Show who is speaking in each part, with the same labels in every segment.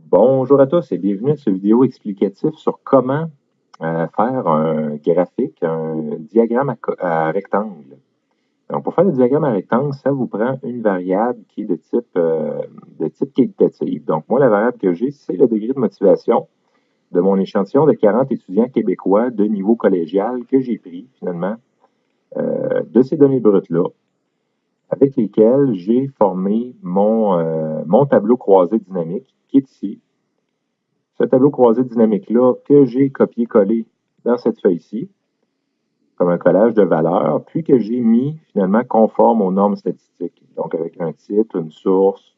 Speaker 1: Bonjour à tous et bienvenue à cette vidéo explicative sur comment faire un graphique, un diagramme à rectangle. Donc, pour faire le diagramme à rectangle, ça vous prend une variable qui est de type qualitatif. Donc, moi, la variable que j'ai, c'est le degré de motivation de mon échantillon de 40 étudiants québécois de niveau collégial que j'ai pris, finalement, de ces données brutes-là, avec lesquelles j'ai formé mon tableau croisé dynamique, qui est ici. Ce tableau croisé dynamique-là que j'ai copié-collé dans cette feuille-ci, comme un collage de valeurs, puis que j'ai mis finalement conforme aux normes statistiques. Donc avec un titre, une source.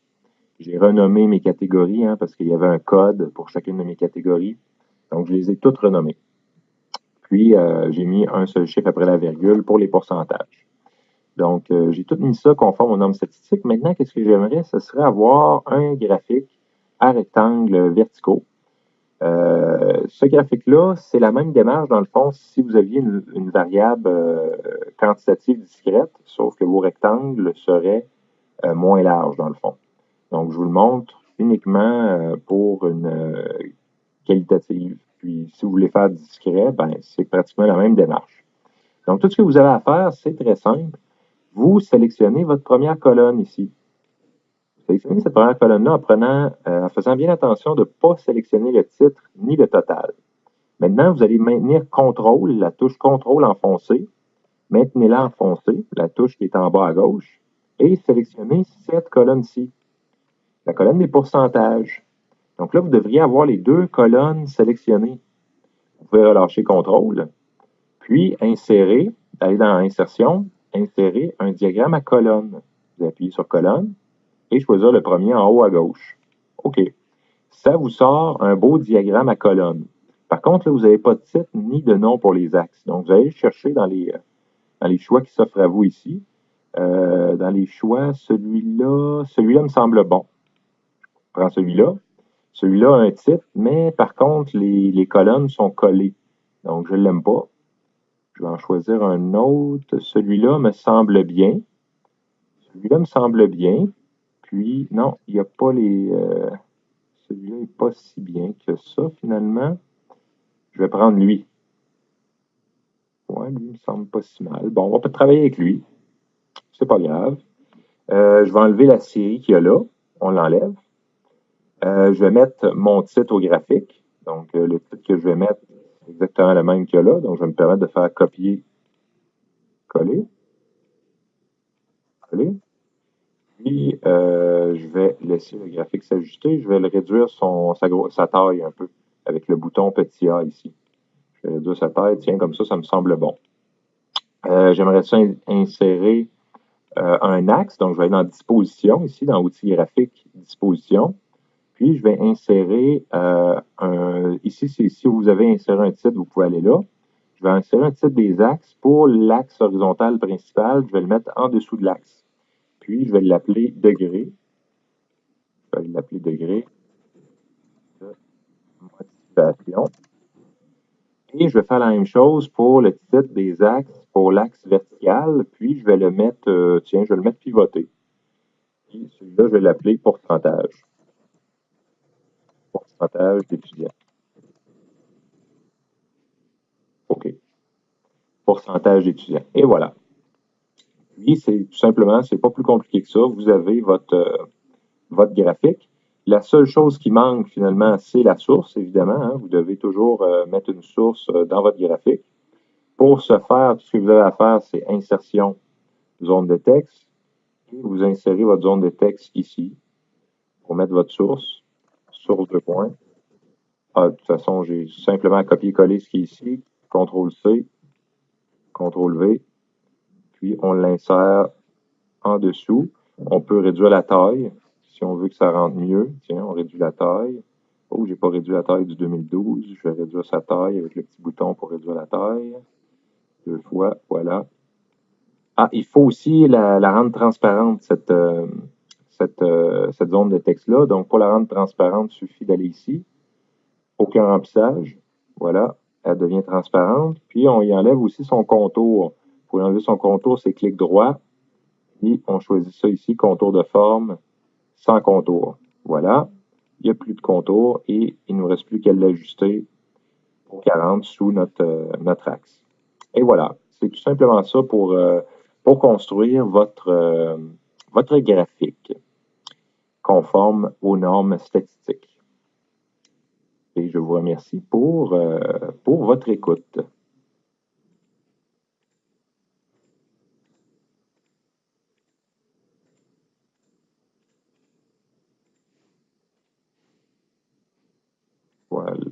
Speaker 1: J'ai renommé mes catégories parce qu'il y avait un code pour chacune de mes catégories. Donc je les ai toutes renommées. Puis j'ai mis un seul chiffre après la virgule pour les pourcentages. Donc j'ai tout mis ça conforme aux normes statistiques. Maintenant, qu'est-ce que j'aimerais? Ce serait avoir un graphique à rectangles verticaux. Ce graphique-là, c'est la même démarche, dans le fond, si vous aviez une variable quantitative discrète, sauf que vos rectangles seraient moins larges, dans le fond. Donc, je vous le montre uniquement pour une qualitative. Puis, si vous voulez faire discret, ben, c'est pratiquement la même démarche. Donc, tout ce que vous avez à faire, c'est très simple. Vous sélectionnez votre première colonne ici. Sélectionnez cette première colonne-là en faisant bien attention de ne pas sélectionner le titre ni le total. Maintenant, vous allez maintenir CTRL, la touche CTRL enfoncée. Maintenez-la enfoncée, la touche qui est en bas à gauche, et sélectionnez cette colonne-ci, la colonne des pourcentages. Donc là, vous devriez avoir les deux colonnes sélectionnées. Vous pouvez relâcher CTRL, puis insérer, aller dans Insertion, insérer un diagramme à colonne. Vous appuyez sur colonne et choisir le premier en haut à gauche. OK. Ça vous sort un beau diagramme à colonne. Par contre, là, vous n'avez pas de titre ni de nom pour les axes. Donc, vous allez chercher dans les choix qui s'offrent à vous ici. Dans les choix, celui-là me semble bon. Je prends celui-là. Celui-là a un titre, mais par contre, les colonnes sont collées. Donc, je ne l'aime pas. Je vais en choisir un autre. Celui-là me semble bien. Celui-là me semble bien. Puis, non, il n'y a pas les... celui-là n'est pas si bien que ça, finalement. Je vais prendre lui. Ouais, lui, il me semble pas si mal. Bon, on va peut travailler avec lui. C'est pas grave. Je vais enlever la série qu'il y a là. On l'enlève. Je vais mettre mon titre au graphique. Donc, le titre que je vais mettre, c'est exactement le même qu'il y a là. Donc, je vais me permettre de faire copier, coller, coller. Puis, je vais laisser le graphique s'ajuster. Je vais le réduire sa taille un peu avec le bouton petit a ici. Je vais réduire sa taille. Tiens, comme ça me semble bon. J'aimerais ça insérer un axe. Donc, je vais aller dans Disposition, ici, dans Outils graphiques, Disposition. Puis, je vais insérer ici, si vous avez inséré un titre, vous pouvez aller là. Je vais insérer un titre des axes. Pour l'axe horizontal principal, je vais le mettre en dessous de l'axe. Puis, je vais l'appeler degré. Je vais l'appeler degré de motivation. Et je vais faire la même chose pour le titre des axes, pour l'axe vertical. Puis, je vais le mettre, je vais le mettre pivoté. Puis, celui-là, je vais l'appeler pourcentage. Pourcentage d'étudiants. OK. Pourcentage d'étudiants. Et voilà. Puis, c'est tout simplement, c'est pas plus compliqué que ça. Vous avez votre graphique. La seule chose qui manque, finalement, c'est la source, évidemment. Vous devez toujours mettre une source dans votre graphique. Pour ce faire, tout ce que vous avez à faire, c'est insertion, zone de texte. Et vous insérez votre zone de texte ici pour mettre votre source de points. De toute façon, j'ai simplement copié-collé ce qui est ici. CTRL-C, CTRL-V. Puis, on l'insère en dessous. On peut réduire la taille si on veut que ça rentre mieux. Tiens, on réduit la taille. Oh, j'ai pas réduit la taille du 2012. Je vais réduire sa taille avec le petit bouton pour réduire la taille. 2 fois, voilà. Ah, il faut aussi la rendre transparente, cette zone de texte-là. Donc, pour la rendre transparente, il suffit d'aller ici. Aucun remplissage. Voilà, elle devient transparente. Puis, on y enlève aussi son contour. Pour enlever son contour, c'est clic droit. Et on choisit ça ici, contour de forme, sans contour. Voilà. il n'y a plus de contour et il ne nous reste plus qu'à l'ajuster pour 40 sous notre axe. Et voilà, c'est tout simplement ça pour construire votre graphique conforme aux normes statistiques. Et je vous remercie pour votre écoute. Voilà.